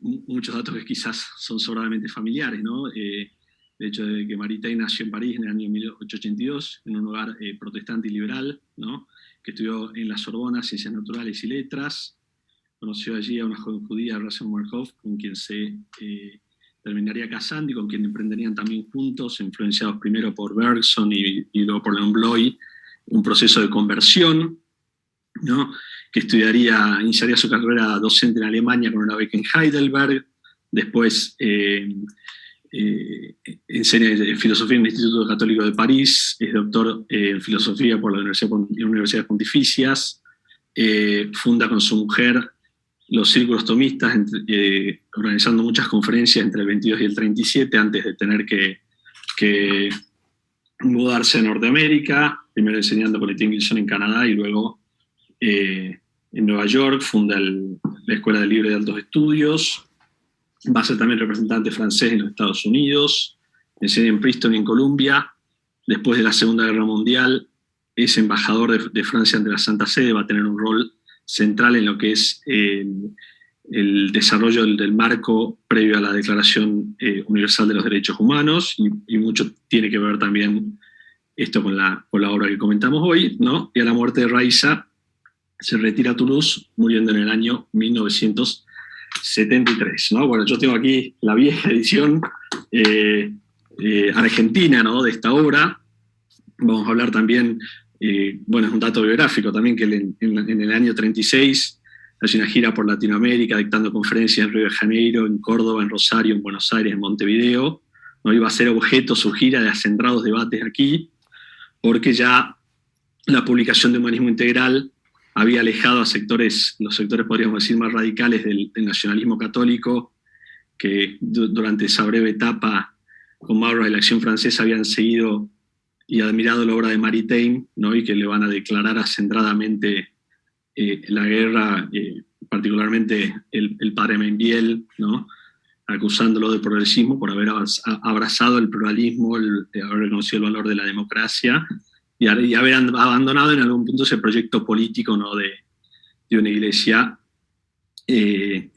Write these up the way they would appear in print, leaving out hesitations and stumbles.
muchos datos que quizás son sobradamente familiares, ¿no? De hecho, de que Maritain nació en París en el año 1882, en un hogar protestante y liberal, ¿no? Que estudió en la Sorbona Ciencias Naturales y Letras. Conoció allí a una joven judía, Rachel Markov, con quien se terminaría casando y con quien emprenderían también juntos, influenciados primero por Bergson y luego por Leon Bloy, un proceso de conversión, ¿no? Que iniciaría su carrera docente en Alemania con una beca en Heidelberg, después enseña filosofía en el Instituto Católico de París, es doctor en filosofía por la Universidades Pontificias, funda con su mujer los círculos tomistas, organizando muchas conferencias entre el 22 y el 37, antes de tener que mudarse a Norteamérica, primero enseñando con Etienne Gilson en Canadá y luego en Nueva York, funda la Escuela de Libre de Altos Estudios, va a ser también representante francés en los Estados Unidos, enseña en Princeton y en Columbia. Después de la Segunda Guerra Mundial es embajador de Francia ante la Santa Sede, va a tener un rol central en lo que es el desarrollo del marco previo a la Declaración Universal de los Derechos Humanos, y mucho tiene que ver también esto con la obra que comentamos hoy, ¿no? Y a la muerte de Raiza se retira a Toulouse, muriendo en el año 1973, ¿no? Bueno, yo tengo aquí la vieja edición argentina, ¿no?, de esta obra. Vamos a hablar también, bueno, es un dato biográfico también, que en el año 36 hace una gira por Latinoamérica, dictando conferencias en Río de Janeiro, en Córdoba, en Rosario, en Buenos Aires, en Montevideo, ¿no? Iba a ser objeto su gira de acendrados debates aquí, porque ya la publicación de Humanismo Integral había alejado a los sectores, podríamos decir, más radicales del nacionalismo católico, que durante esa breve etapa con Maurras de la Acción Francesa habían seguido y admirado la obra de Maritain, ¿no? Y que le van a declarar acendradamente la guerra, particularmente el padre Membiel, ¿no?, acusándolo de progresismo por haber abrazado el pluralismo, haber reconocido el valor de la democracia y haber abandonado en algún punto ese proyecto político, ¿no?, de una iglesia que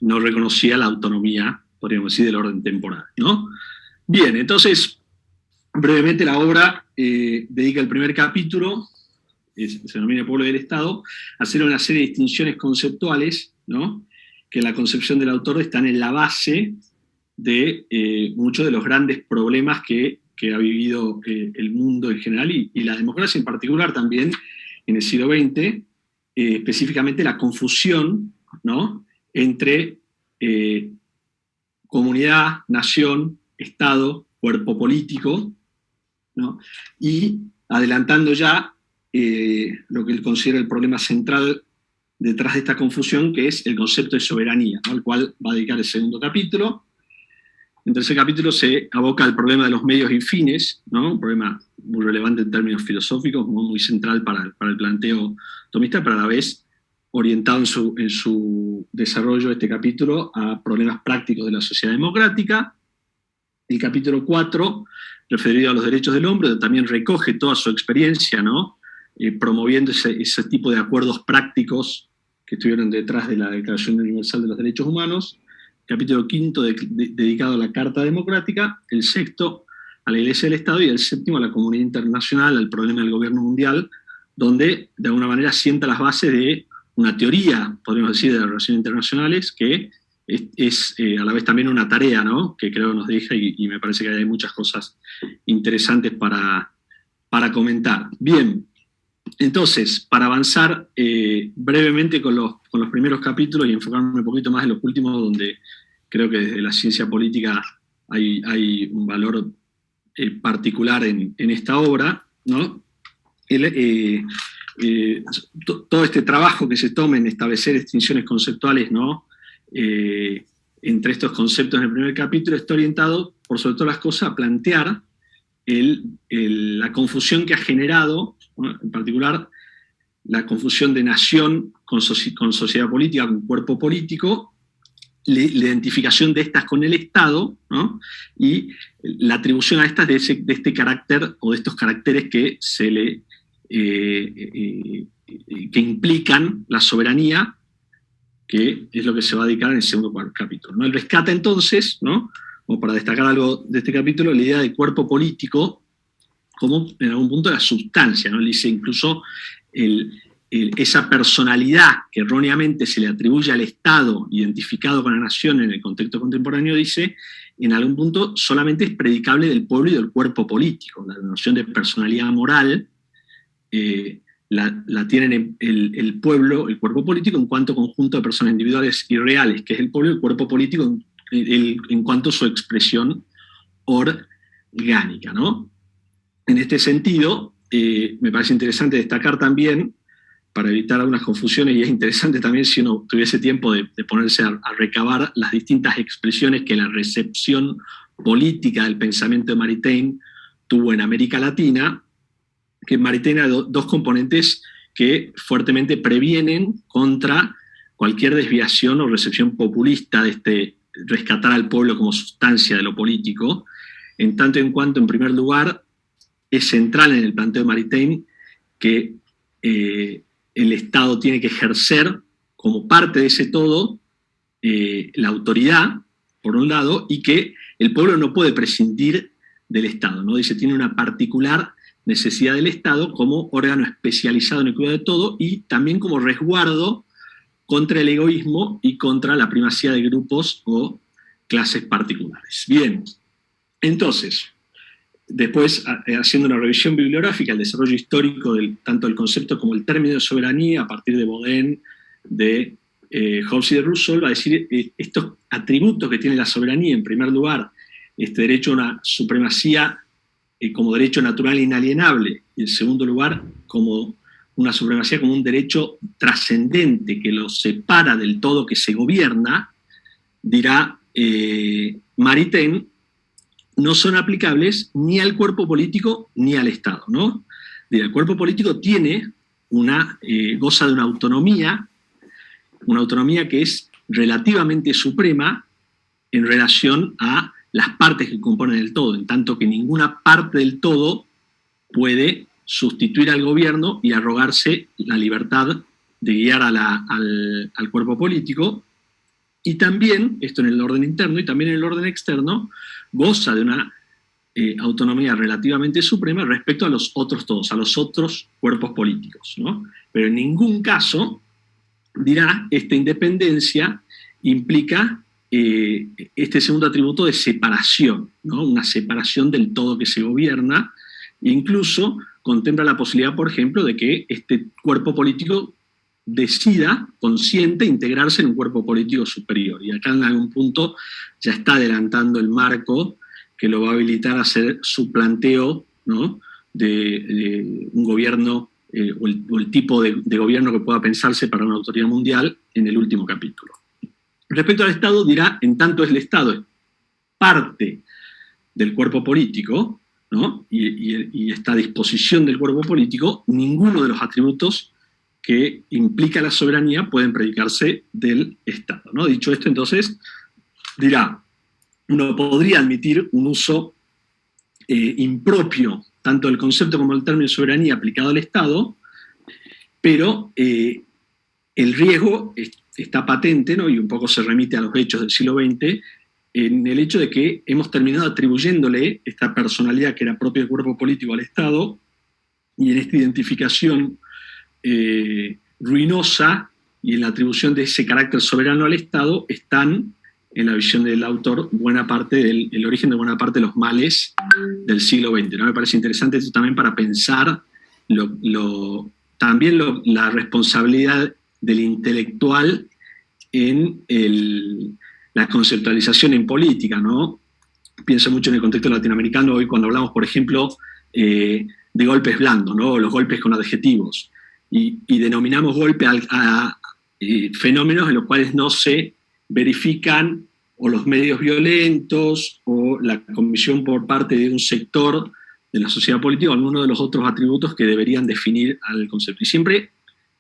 no reconocía la autonomía, podríamos decir, del orden temporal, ¿no? Bien, entonces, brevemente la obra dedica el primer capítulo, se denomina Pueblo y el Estado, a hacer una serie de distinciones conceptuales, ¿no?, que la concepción del autor están en la base de muchos de los grandes problemas que ha vivido el mundo en general y la democracia en particular también en el siglo XX, específicamente la confusión, ¿no?, entre comunidad, nación, Estado, cuerpo político, ¿no?, y adelantando ya lo que él considera el problema central detrás de esta confusión, que es el concepto de soberanía, ¿no?, al cual va a dedicar el segundo capítulo. En el tercer capítulo se aboca al problema de los medios y fines, ¿no?, un problema muy relevante en términos filosóficos, muy central para el planteo tomista, pero a la vez orientado en su desarrollo, este capítulo, a problemas prácticos de la sociedad democrática. El capítulo 4, referido a los derechos del hombre, también recoge toda su experiencia, ¿no?, promoviendo ese tipo de acuerdos prácticos que estuvieron detrás de la Declaración Universal de los Derechos Humanos. Capítulo 5 dedicado a la Carta Democrática, el 6 a la Iglesia del Estado y el 7 a la comunidad internacional, al problema del gobierno mundial, donde de alguna manera sienta las bases de una teoría, podríamos decir, de las relaciones internacionales, que es a la vez también una tarea, ¿no?, que creo que nos deja y me parece que hay muchas cosas interesantes para comentar. Bien. Entonces, para avanzar brevemente con los primeros capítulos y enfocarme un poquito más en los últimos, donde creo que desde la ciencia política hay un valor particular en esta obra, ¿no? Todo este trabajo que se toma en establecer distinciones conceptuales, ¿no?, entre estos conceptos en el primer capítulo está orientado, por sobre todas las cosas, a plantear la confusión que ha generado, ¿no?, en particular la confusión de nación con sociedad política, con cuerpo político, la identificación de estas con el Estado, ¿no?, y la atribución a estas de este carácter o de estos caracteres que que implican la soberanía, que es lo que se va a dedicar en el segundo capítulo, ¿no? Él rescata entonces, ¿no?, como para destacar algo de este capítulo, la idea de cuerpo político como en algún punto la sustancia, ¿no? Él dice incluso esa personalidad que erróneamente se le atribuye al Estado identificado con la nación en el contexto contemporáneo, dice, en algún punto solamente es predicable del pueblo y del cuerpo político. La noción de personalidad moral la tienen el pueblo, el cuerpo político, en cuanto conjunto de personas individuales y reales, que es el pueblo, y el cuerpo político en cuanto a su expresión orgánica, ¿no? En este sentido, me parece interesante destacar también, para evitar algunas confusiones, y es interesante también si uno tuviese tiempo de ponerse a recabar las distintas expresiones que la recepción política del pensamiento de Maritain tuvo en América Latina, que Maritain era dos componentes que fuertemente previenen contra cualquier desviación o recepción populista de este rescatar al pueblo como sustancia de lo político, en tanto en cuanto, en primer lugar, es central en el planteo de Maritain que el Estado tiene que ejercer como parte de ese todo la autoridad, por un lado, y que el pueblo no puede prescindir del Estado, ¿no? Dice, tiene una particular necesidad del Estado como órgano especializado en el cuidado de todo y también como resguardo contra el egoísmo y contra la primacía de grupos o clases particulares. Bien, entonces, después, haciendo una revisión bibliográfica, el desarrollo histórico tanto del concepto como el término de soberanía, a partir de Baudin, de Hobbes y de Rousseau, va a decir estos atributos que tiene la soberanía, en primer lugar, este derecho a una supremacía como derecho natural inalienable, y en segundo lugar, como una supremacía como un derecho trascendente que lo separa del todo que se gobierna, dirá Maritain, no son aplicables ni al cuerpo político ni al Estado, ¿no? El cuerpo político tiene goza de una autonomía que es relativamente suprema en relación a las partes que componen el todo, en tanto que ninguna parte del todo puede sustituir al gobierno y arrogarse la libertad de guiar al cuerpo político. Y también, esto en el orden interno y también en el orden externo, goza de una autonomía relativamente suprema respecto a los otros todos, a los otros cuerpos políticos, ¿no? Pero en ningún caso, dirá, esta independencia implica este segundo atributo de separación, ¿no? Una separación del todo que se gobierna, e incluso contempla la posibilidad, por ejemplo, de que este cuerpo político decida, consciente, integrarse en un cuerpo político superior. Y acá en algún punto ya está adelantando el marco que lo va a habilitar a hacer su planteo, ¿no?, de un gobierno o el tipo de gobierno que pueda pensarse para una autoridad mundial en el último capítulo. Respecto al Estado, dirá, en tanto es el Estado es parte del cuerpo político, ¿no?, y está a disposición del cuerpo político, ninguno de los atributos que implica la soberanía pueden predicarse del Estado, ¿no? Dicho esto, entonces, dirá, uno podría admitir un uso impropio tanto del concepto como del término de soberanía aplicado al Estado, pero el riesgo está patente, ¿no?, y un poco se remite a los hechos del siglo XX, en el hecho de que hemos terminado atribuyéndole esta personalidad que era propia del cuerpo político al Estado, y en esta identificación ruinosa y en la atribución de ese carácter soberano al Estado están, en la visión del autor, el origen de buena parte de los males del siglo XX, ¿no? Me parece interesante esto también para pensar también la responsabilidad del intelectual en la conceptualización en política, ¿no? Pienso mucho en el contexto latinoamericano hoy cuando hablamos, por ejemplo, de golpes blandos, ¿no?, los golpes con adjetivos, y denominamos golpe a fenómenos en los cuales no se verifican o los medios violentos o la comisión por parte de un sector de la sociedad política o alguno de los otros atributos que deberían definir al concepto. Y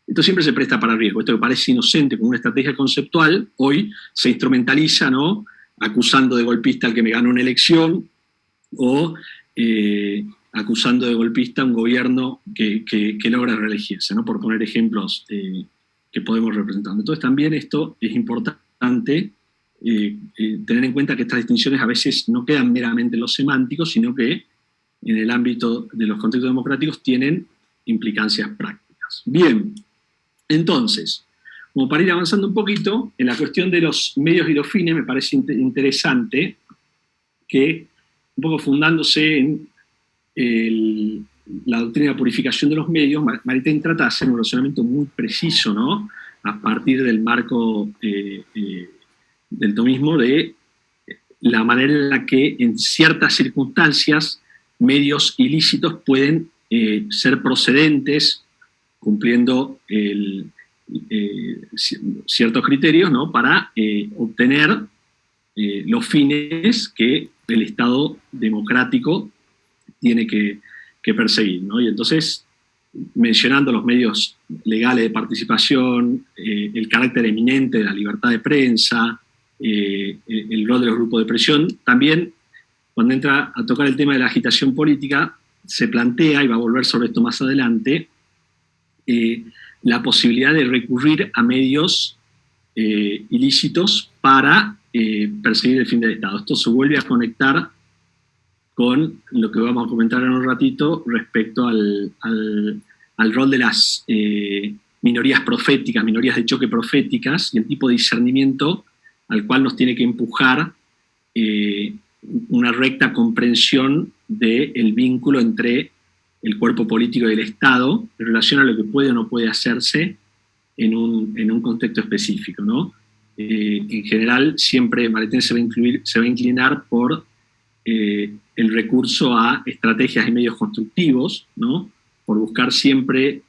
esto siempre se presta para riesgo. Esto que parece inocente como una estrategia conceptual, hoy se instrumentaliza, ¿no?, acusando de golpista al que me gana una elección o acusando de golpista a un gobierno que logra reelegirse, ¿no?, por poner ejemplos que podemos representar. Entonces también esto es importante tener en cuenta que estas distinciones a veces no quedan meramente en lo semántico, sino que en el ámbito de los contextos democráticos tienen implicancias prácticas. Bien, entonces, como para ir avanzando un poquito, en la cuestión de los medios y los fines me parece interesante que, un poco fundándose en la doctrina de purificación de los medios, Maritain trata de hacer un razonamiento muy preciso, ¿no?, a partir del marco del tomismo, de la manera en la que en ciertas circunstancias medios ilícitos pueden ser procedentes, cumpliendo ciertos criterios, ¿no?, para obtener los fines que el Estado democrático tiene que perseguir, ¿no? Y entonces, mencionando los medios legales de participación, el carácter eminente de la libertad de prensa, el rol de los grupos de presión, también cuando entra a tocar el tema de la agitación política, se plantea, y va a volver sobre esto más adelante, la posibilidad de recurrir a medios ilícitos para perseguir el fin del Estado. Esto se vuelve a conectar con lo que vamos a comentar en un ratito respecto al rol de las minorías proféticas, minorías de choque proféticas, y el tipo de discernimiento al cual nos tiene que empujar una recta comprensión del vínculo entre el cuerpo político y el Estado en relación a lo que puede o no puede hacerse en un contexto específico, ¿no? En general, siempre Maritain se va a inclinar por el recurso a estrategias y medios constructivos, ¿no?, por buscar siempre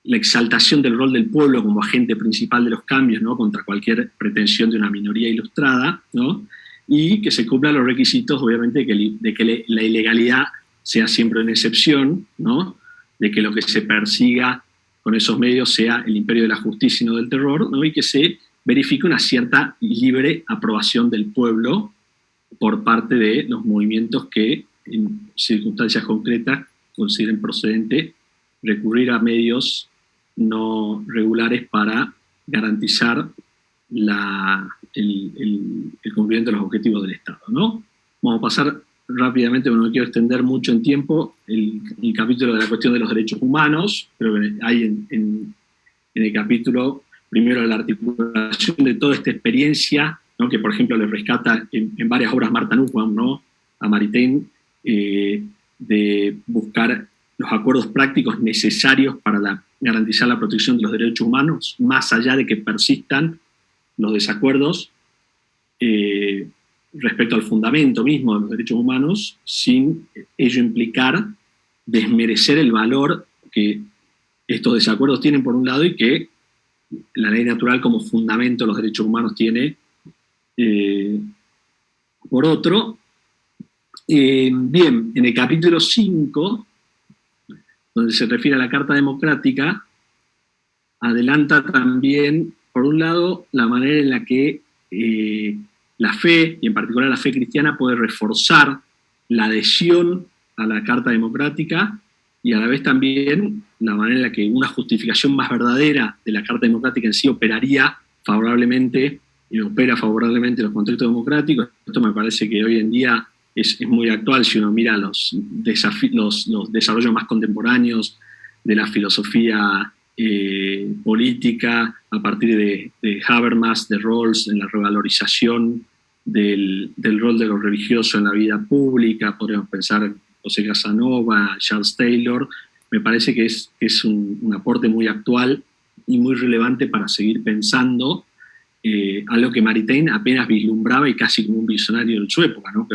la exaltación del rol del pueblo como agente principal de los cambios, ¿no?, contra cualquier pretensión de una minoría ilustrada, ¿no?, y que se cumplan los requisitos, obviamente, de que la ilegalidad sea siempre una excepción, ¿no?, de que lo que se persiga con esos medios sea el imperio de la justicia y no del terror, ¿no?, y que se verifique una cierta libre aprobación del pueblo por parte de los movimientos que, en circunstancias concretas, consideren procedente recurrir a medios no regulares para garantizar el cumplimiento de los objetivos del Estado, ¿no? Vamos a pasar rápidamente, porque no quiero extender mucho en tiempo, el capítulo de la cuestión de los derechos humanos. Creo que hay en el capítulo, primero, la articulación de toda esta experiencia, ¿no?, que por ejemplo le rescata en varias obras Marta Nussbaum, ¿no?, a Maritain, de buscar los acuerdos prácticos necesarios para garantizar la protección de los derechos humanos, más allá de que persistan los desacuerdos respecto al fundamento mismo de los derechos humanos, sin ello implicar desmerecer el valor que estos desacuerdos tienen por un lado y que la ley natural como fundamento de los derechos humanos tiene por otro. Bien, en el capítulo 5, donde se refiere a la Carta Democrática, adelanta también, por un lado, la manera en la que la fe, y en particular la fe cristiana, puede reforzar la adhesión a la Carta Democrática, y a la vez también la manera en la que una justificación más verdadera de la Carta Democrática en sí operaría favorablemente, y opera favorablemente en los contextos democráticos. Esto me parece que hoy en día es muy actual si uno mira los desarrollos más contemporáneos de la filosofía política, a partir de Habermas, de Rawls, en la revalorización del rol de lo religioso en la vida pública. Podríamos pensar en José Casanova, Charles Taylor. Me parece que es un aporte muy actual y muy relevante para seguir pensando algo que Maritain apenas vislumbraba y casi como un visionario de su época, ¿no?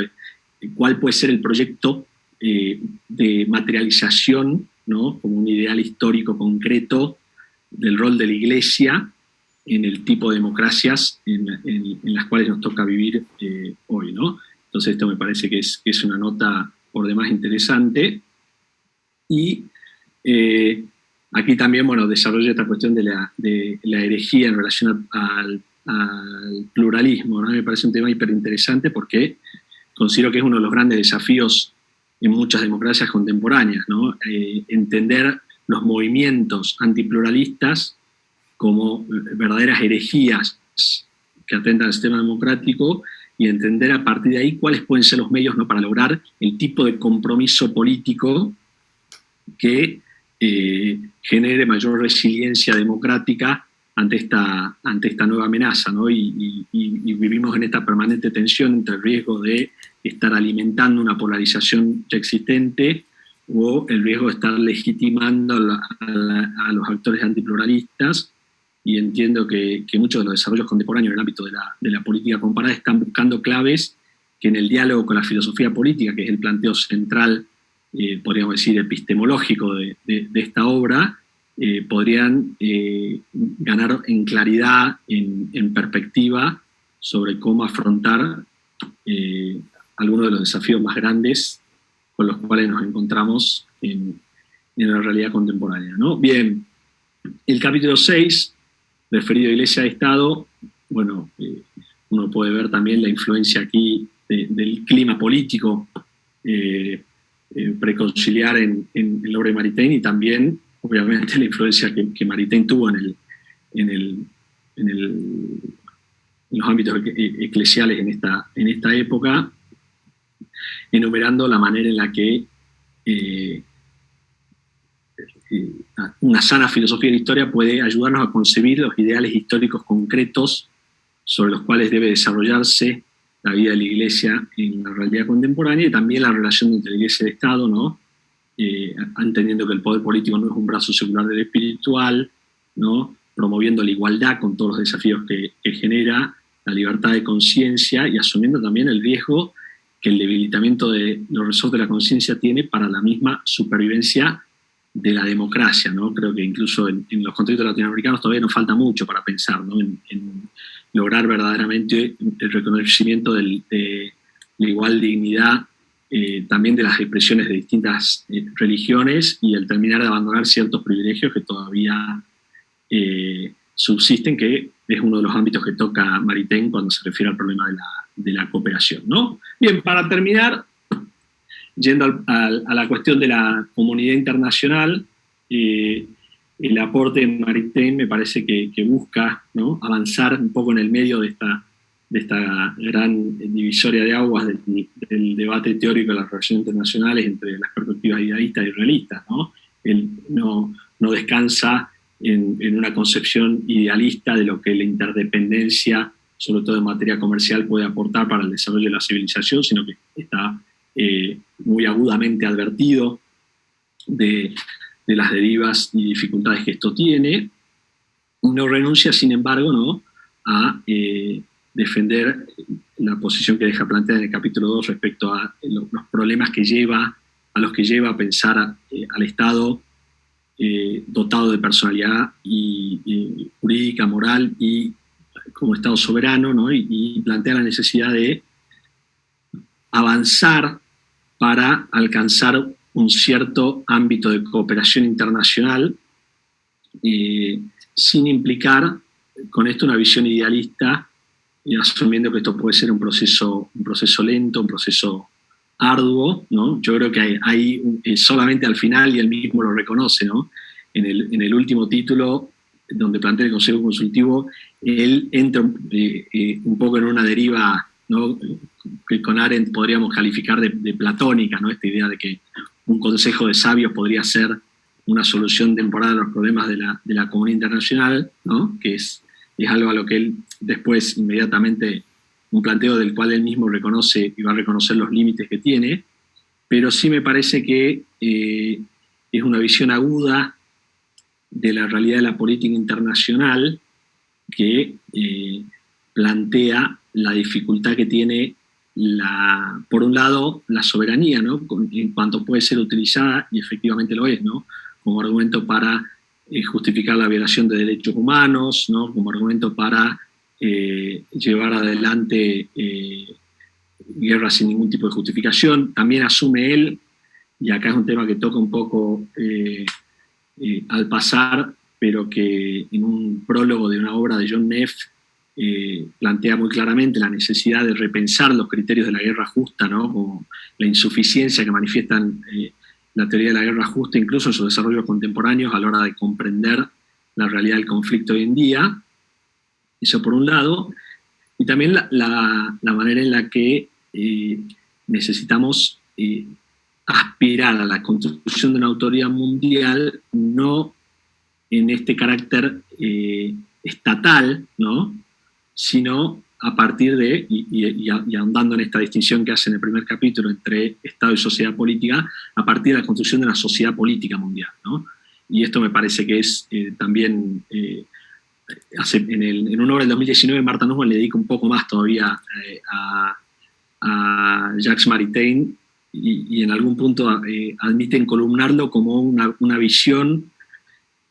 ¿Cuál puede ser el proyecto de materialización, ¿no?, como un ideal histórico concreto del rol de la Iglesia en el tipo de democracias en las cuales nos toca vivir hoy, ¿no? Entonces esto me parece que es una nota por demás interesante. Y aquí también, bueno, desarrolla esta cuestión de la herejía en relación al pluralismo, ¿no? Me parece un tema hiperinteresante porque considero que es uno de los grandes desafíos en muchas democracias contemporáneas, ¿no? Entender los movimientos antipluralistas como verdaderas herejías que atentan al sistema democrático, y entender a partir de ahí cuáles pueden ser los medios, ¿no?, para lograr el tipo de compromiso político que genere mayor resiliencia democrática ante esta nueva amenaza, ¿no? Y vivimos en esta permanente tensión entre el riesgo de estar alimentando una polarización ya existente o el riesgo de estar legitimando a los actores antipluralistas. Y entiendo que muchos de los desarrollos contemporáneos en el ámbito de la política comparada están buscando claves que en el diálogo con la filosofía política, que es el planteo central, podríamos decir, epistemológico de esta obra, podrían ganar en claridad, en perspectiva, sobre cómo afrontar algunos de los desafíos más grandes con los cuales nos encontramos en la realidad contemporánea, ¿no? Bien, el capítulo 6, referido a Iglesia de Estado, bueno, uno puede ver también la influencia aquí del clima político preconciliar en la obra de Maritain, y también, obviamente, la influencia que Maritain tuvo en los ámbitos eclesiales en esta época, enumerando la manera en la que una sana filosofía de la historia puede ayudarnos a concebir los ideales históricos concretos sobre los cuales debe desarrollarse la vida de la Iglesia en la realidad contemporánea, y también la relación entre la Iglesia y el Estado, ¿no? Entendiendo que el poder político no es un brazo secular del espiritual, ¿no? Promoviendo la igualdad con todos los desafíos que genera, la libertad de conciencia, y asumiendo también el riesgo que el debilitamiento de los resortes de la conciencia tiene para la misma supervivencia de la democracia, ¿no? Creo que incluso en los contextos latinoamericanos todavía nos falta mucho para pensar, ¿no?, en lograr verdaderamente el reconocimiento de la igual dignidad también de las expresiones de distintas religiones, y el terminar de abandonar ciertos privilegios que todavía subsisten, que es uno de los ámbitos que toca Maritain cuando se refiere al problema de la cooperación, ¿no? Bien, para terminar, yendo a la cuestión de la comunidad internacional, el aporte de Maritain me parece que busca, ¿no?, avanzar un poco en el medio de esta gran divisoria de aguas del debate teórico de las relaciones internacionales entre las perspectivas idealistas y realistas, ¿no? Él no descansa en una concepción idealista de lo que la interdependencia, sobre todo en materia comercial, puede aportar para el desarrollo de la civilización, sino que está muy agudamente advertido de las derivas y dificultades que esto tiene. No renuncia, sin embargo, ¿no?, a defender la posición que deja planteada en el capítulo 2 respecto a los problemas a los que lleva a pensar al Estado dotado de personalidad y jurídica, moral, y como Estado soberano, ¿no? Y plantea la necesidad de avanzar para alcanzar un cierto ámbito de cooperación internacional, sin implicar con esto una visión idealista, y asumiendo que esto puede ser un proceso lento, un proceso arduo, ¿no? Yo creo que hay solamente al final, y él mismo lo reconoce, ¿no?, en el último título, donde plantea el Consejo Consultivo, él entra un poco en una deriva, ¿no?, que con Arendt podríamos calificar de platónica, ¿no?, esta idea de que un consejo de sabios podría ser una solución temporal a los problemas de la comunidad internacional, ¿no?, que es algo a lo que él después, inmediatamente, un planteo del cual él mismo reconoce y va a reconocer los límites que tiene, pero sí me parece que es una visión aguda de la realidad de la política internacional que plantea la dificultad que tiene, por un lado, la soberanía, ¿no?, en cuanto puede ser utilizada, y efectivamente lo es, ¿no?, como argumento para justificar la violación de derechos humanos, ¿no?, como argumento para llevar adelante guerras sin ningún tipo de justificación. También asume él, y acá es un tema que toca un poco al pasar, pero que en un prólogo de una obra de John Neff plantea muy claramente la necesidad de repensar los criterios de la guerra justa, ¿no?, como la insuficiencia que manifiestan la teoría de la guerra justa, incluso en sus desarrollos contemporáneos, a la hora de comprender la realidad del conflicto hoy en día. Eso por un lado. Y también la manera en la que necesitamos aspirar a la construcción de una autoridad mundial, no en este carácter estatal, ¿no?, sino a partir de, y ahondando en esta distinción que hace en el primer capítulo entre Estado y sociedad política, a partir de la construcción de una sociedad política mundial, ¿no? Y esto me parece que es también, en una obra del 2019, Martha Nussbaum le dedica un poco más todavía a Jacques Maritain, y en algún punto admite encolumnarlo como una visión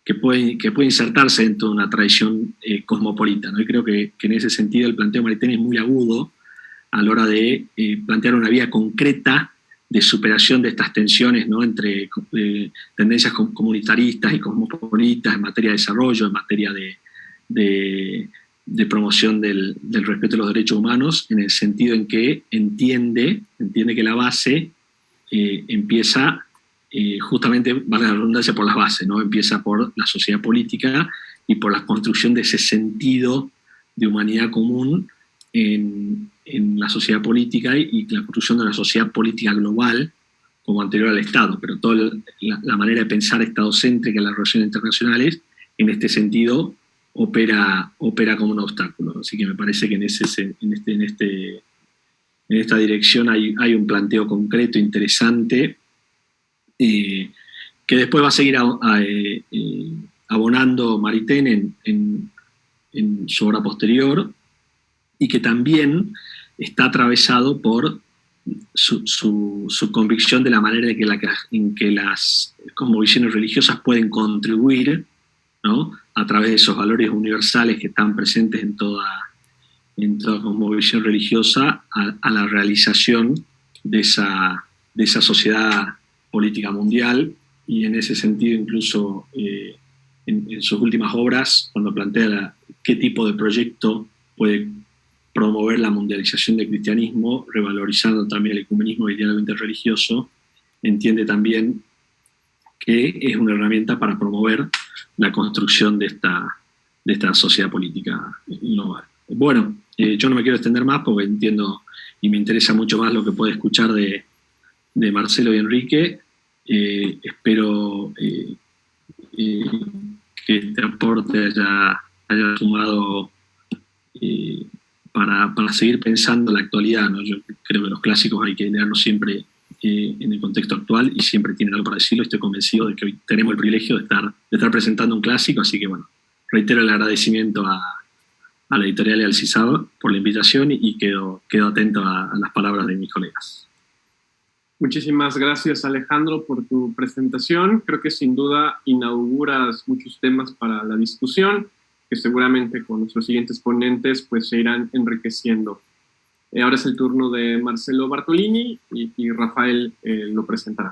que puede insertarse dentro de una tradición cosmopolita, ¿no? Y creo que en ese sentido el planteo Maritain es muy agudo a la hora de plantear una vía concreta de superación de estas tensiones, ¿no?, entre tendencias comunitaristas y cosmopolitas en materia de desarrollo, en materia de promoción del respeto de los derechos humanos, en el sentido en que entiende que la base empieza justamente, vale la redundancia, por las bases, ¿no? Empieza por la sociedad política y por la construcción de ese sentido de humanidad común en la sociedad política y la construcción de una sociedad política global como anterior al Estado, pero toda la manera de pensar estadocéntrica en las relaciones internacionales, en este sentido, opera como un obstáculo. Así que me parece que en esta dirección hay un planteo concreto, interesante, que después va a seguir abonando Maritain en su obra posterior, y que también está atravesado por su convicción de la manera en que las cosmovisiones religiosas pueden contribuir, ¿no?, a través de esos valores universales que están presentes en toda cosmovisión religiosa, a la realización de esa sociedad política mundial. Y en ese sentido, incluso en sus últimas obras, cuando plantea qué tipo de proyecto puede promover la mundialización del cristianismo, revalorizando también el ecumenismo y el diálogo interreligioso, entiende también que es una herramienta para promover la construcción de esta sociedad política global. Bueno, yo no me quiero extender más porque entiendo y me interesa mucho más lo que puede escuchar de Marcelo y Enrique. Espero que este aporte haya sumado para seguir pensando la actualidad, ¿no? Yo creo que los clásicos hay que leerlos siempre en el contexto actual y siempre tienen algo para decirlo. Estoy convencido de que hoy tenemos el privilegio de estar presentando un clásico, así que bueno, reitero el agradecimiento a la editorial y al CISAB por la invitación y quedo atento a las palabras de mis colegas. Muchísimas gracias, Alejandro, por tu presentación. Creo que sin duda inauguras muchos temas para la discusión, que seguramente con nuestros siguientes ponentes pues se irán enriqueciendo. Ahora es el turno de Marcelo Bartolini y Rafael lo presentará.